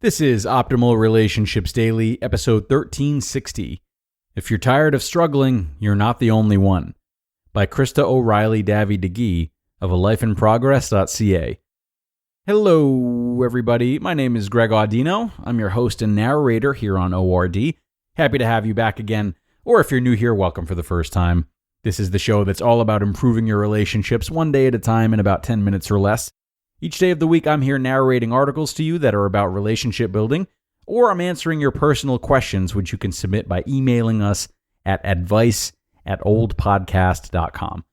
This is Optimal Relationships Daily, episode 1360. If you're tired of struggling, you're not the only one. By Krista O'Reilly Davy-DeGee of alifeinprogress.ca. Hello, everybody. My name is Greg Audino. I'm your host and narrator here on ORD. Happy to have you back again, or if you're new here, welcome for the first time. This is the show that's all about improving your relationships one day at a time in about 10 minutes or less. Each day of the week, I'm here narrating articles to you that are about relationship building, or I'm answering your personal questions, which you can submit by emailing us at advice@oldpodcast.com.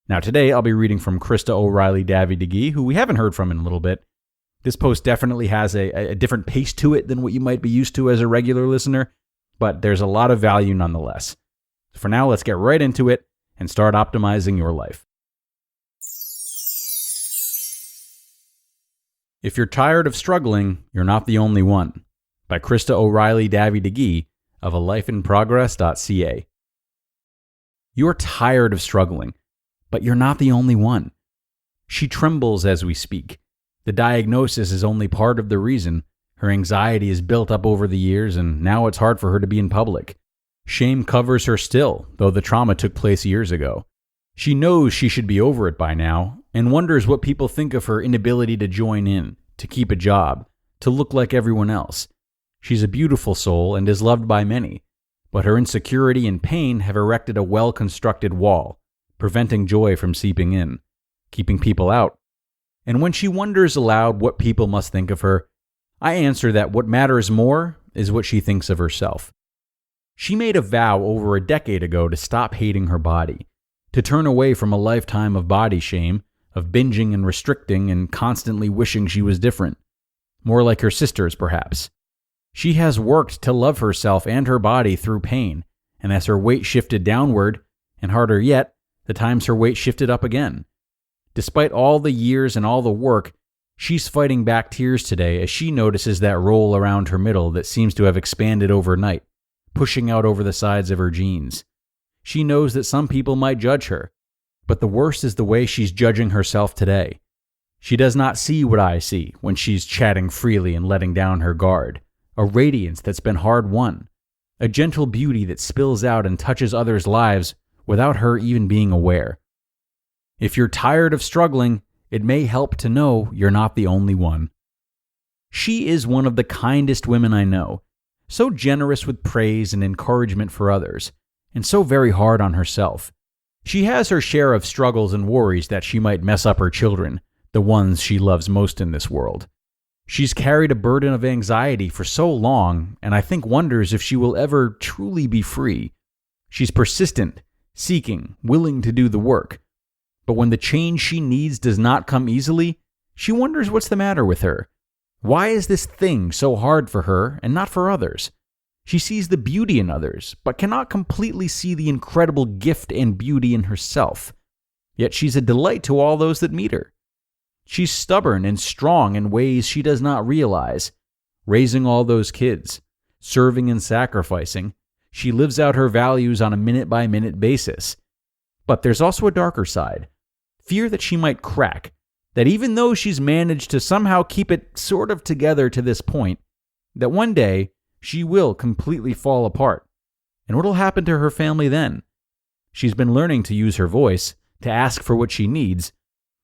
Now today, I'll be reading from Krista O'Reilly Davy-DeGee, who we haven't heard from in a little bit. This post definitely has a different pace to it than what you might be used to as a regular listener, but there's a lot of value nonetheless. For now, let's get right into it and start optimizing your life. If you're tired of struggling, you're not the only one. By Krista O'Reilly Davy-DeGee of alifeinprogress.ca. You're tired of struggling, but you're not the only one. She trembles as we speak. The diagnosis is only part of the reason. Her anxiety is built up over the years, and now it's hard for her to be in public. Shame covers her still, though the trauma took place years ago. She knows she should be over it by now, and wonders what people think of her inability to join in, to keep a job, to look like everyone else. She's a beautiful soul and is loved by many, but her insecurity and pain have erected a well-constructed wall, preventing joy from seeping in, keeping people out. And when she wonders aloud what people must think of her, I answer that what matters more is what she thinks of herself. She made a vow over a decade ago to stop hating her body, to turn away from a lifetime of body shame, of binging and restricting and constantly wishing she was different. More like her sisters, perhaps. She has worked to love herself and her body through pain, and as her weight shifted downward, and harder yet, the times her weight shifted up again. Despite all the years and all the work, she's fighting back tears today as she notices that roll around her middle that seems to have expanded overnight, pushing out over the sides of her jeans. She knows that some people might judge her, but the worst is the way she's judging herself today. She does not see what I see when she's chatting freely and letting down her guard, a radiance that's been hard won, a gentle beauty that spills out and touches others' lives without her even being aware. If you're tired of struggling, it may help to know you're not the only one. She is one of the kindest women I know, so generous with praise and encouragement for others, and so very hard on herself. She has her share of struggles and worries that she might mess up her children, the ones she loves most in this world. She's carried a burden of anxiety for so long, and I think wonders if she will ever truly be free. She's persistent, seeking, willing to do the work. But when the change she needs does not come easily, she wonders what's the matter with her. Why is this thing so hard for her and not for others? She sees the beauty in others, but cannot completely see the incredible gift and beauty in herself. Yet she's a delight to all those that meet her. She's stubborn and strong in ways she does not realize. Raising all those kids, serving and sacrificing, she lives out her values on a minute-by-minute basis. But there's also a darker side. Fear that she might crack, that even though she's managed to somehow keep it sort of together to this point, that one day she will completely fall apart. And what'll happen to her family then? She's been learning to use her voice, to ask for what she needs,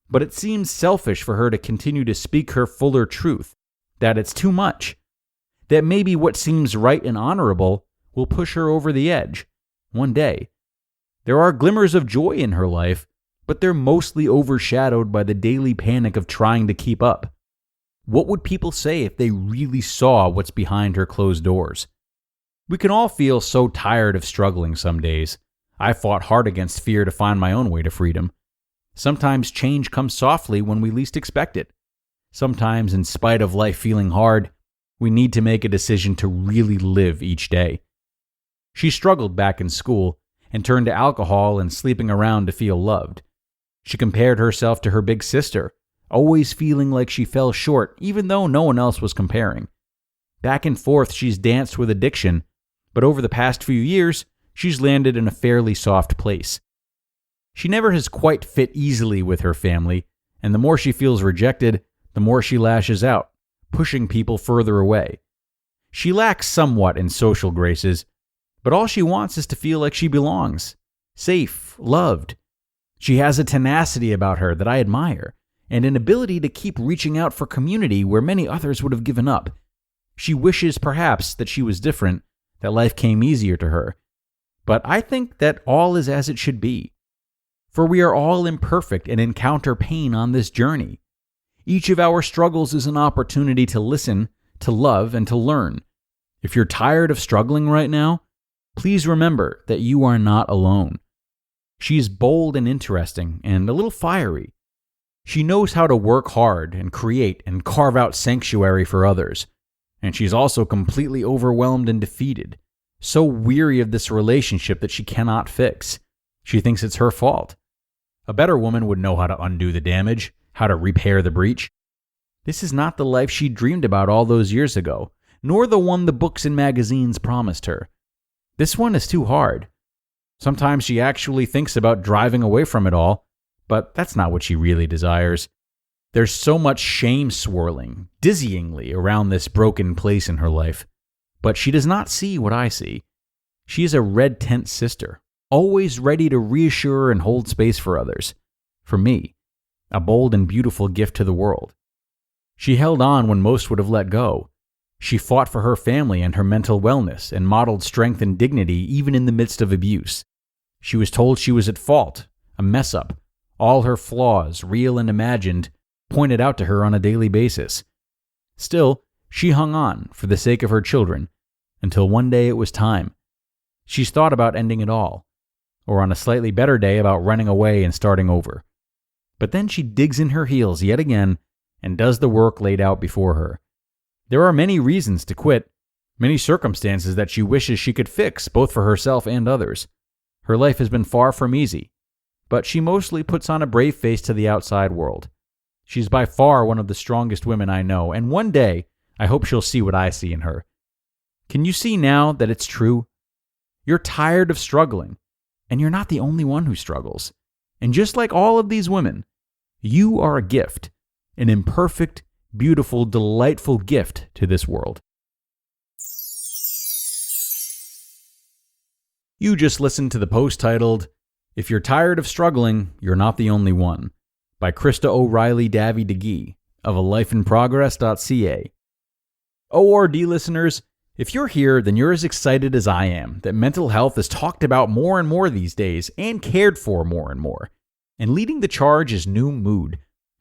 but it seems selfish for her to continue to speak her fuller truth, that it's too much, that maybe what seems right and honorable will push her over the edge, one day. There are glimmers of joy in her life, but they're mostly overshadowed by the daily panic of trying to keep up. What would people say if they really saw what's behind her closed doors? We can all feel so tired of struggling some days. I fought hard against fear to find my own way to freedom. Sometimes change comes softly when we least expect it. Sometimes, in spite of life feeling hard, we need to make a decision to really live each day. She struggled back in school and turned to alcohol and sleeping around to feel loved. She compared herself to her big sister, always feeling like she fell short even though no one else was comparing. Back and forth she's danced with addiction, but over the past few years, she's landed in a fairly soft place. She never has quite fit easily with her family, and the more she feels rejected, the more she lashes out, pushing people further away. She lacks somewhat in social graces, but all she wants is to feel like she belongs, safe, loved. She has a tenacity about her that I admire, and an ability to keep reaching out for community where many others would have given up. She wishes, perhaps, that she was different, that life came easier to her. But I think that all is as it should be. For we are all imperfect and encounter pain on this journey. Each of our struggles is an opportunity to listen, to love, and to learn. If you're tired of struggling right now, please remember that you are not alone. She is bold and interesting and a little fiery. She knows how to work hard and create and carve out sanctuary for others. And she's also completely overwhelmed and defeated, so weary of this relationship that she cannot fix. She thinks it's her fault. A better woman would know how to undo the damage, how to repair the breach. This is not the life she dreamed about all those years ago, nor the one the books and magazines promised her. This one is too hard. Sometimes she actually thinks about driving away from it all, but that's not what she really desires. There's so much shame swirling, dizzyingly around this broken place in her life. But she does not see what I see. She is a red tent sister, always ready to reassure and hold space for others. For me, a bold and beautiful gift to the world. She held on when most would have let go. She fought for her family and her mental wellness and modeled strength and dignity even in the midst of abuse. She was told she was at fault, a mess up. All her flaws, real and imagined, pointed out to her on a daily basis. Still, she hung on for the sake of her children until one day it was time. She's thought about ending it all, or on a slightly better day about running away and starting over. But then she digs in her heels yet again and does the work laid out before her. There are many reasons to quit, many circumstances that she wishes she could fix both for herself and others. Her life has been far from easy, but she mostly puts on a brave face to the outside world. She's by far one of the strongest women I know, and one day I hope she'll see what I see in her. Can you see now that it's true? You're tired of struggling, and you're not the only one who struggles. And just like all of these women, you are a gift, an imperfect, beautiful, delightful gift to this world. You just listened to the post titled, "If You're Tired of Struggling, You're Not the Only One," by Krista O'Reilly Davy DeGee of alifeinprogress.ca. ORD listeners, if you're here, then you're as excited as I am that mental health is talked about more and more these days and cared for more and more. And leading the charge is Noom Mood.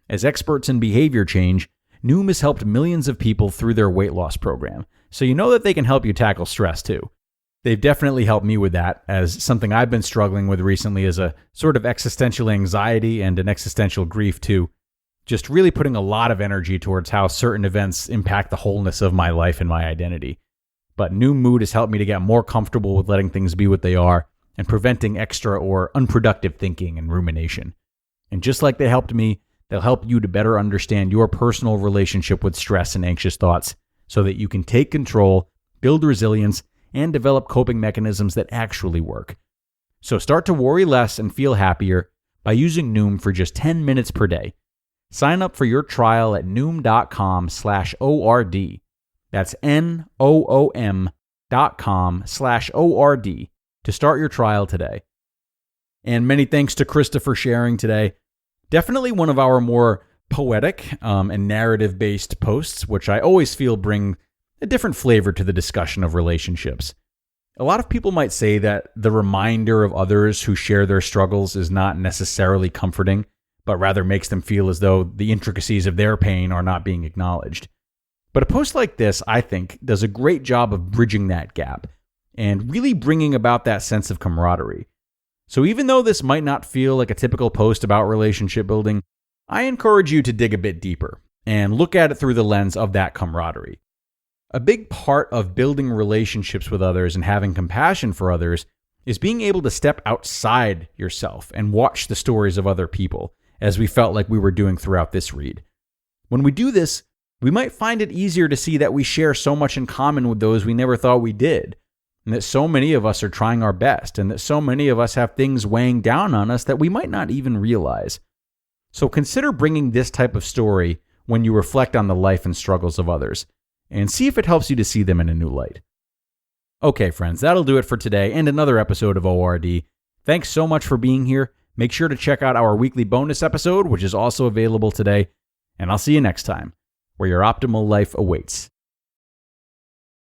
As experts in behavior change, Noom has helped millions of people through their weight loss program, so you know that they can help you tackle stress too. They've definitely helped me with that, as something I've been struggling with recently is a sort of existential anxiety and an existential grief too. Just really putting a lot of energy towards how certain events impact the wholeness of my life and my identity. But Noom Mood has helped me to get more comfortable with letting things be what they are and preventing extra or unproductive thinking and rumination. And just like they helped me, they'll help you to better understand your personal relationship with stress and anxious thoughts so that you can take control, build resilience, and develop coping mechanisms that actually work. So start to worry less and feel happier by using Noom for just 10 minutes per day. Sign up for your trial at noom.com/ORD. That's NOOM.com/ORD to start your trial today. And many thanks to Krista for sharing today. Definitely one of our more poetic and narrative-based posts, which I always feel bring a different flavor to the discussion of relationships. A lot of people might say that the reminder of others who share their struggles is not necessarily comforting, but rather makes them feel as though the intricacies of their pain are not being acknowledged. But a post like this, I think, does a great job of bridging that gap and really bringing about that sense of camaraderie. So even though this might not feel like a typical post about relationship building, I encourage you to dig a bit deeper and look at it through the lens of that camaraderie. A big part of building relationships with others and having compassion for others is being able to step outside yourself and watch the stories of other people, as we felt like we were doing throughout this read. When we do this, we might find it easier to see that we share so much in common with those we never thought we did, and that so many of us are trying our best, and that so many of us have things weighing down on us that we might not even realize. So consider bringing this type of story when you reflect on the life and struggles of others, and see if it helps you to see them in a new light. Okay, friends, that'll do it for today and another episode of ORD. Thanks so much for being here. Make sure to check out our weekly bonus episode, which is also available today, and I'll see you next time, where your optimal life awaits.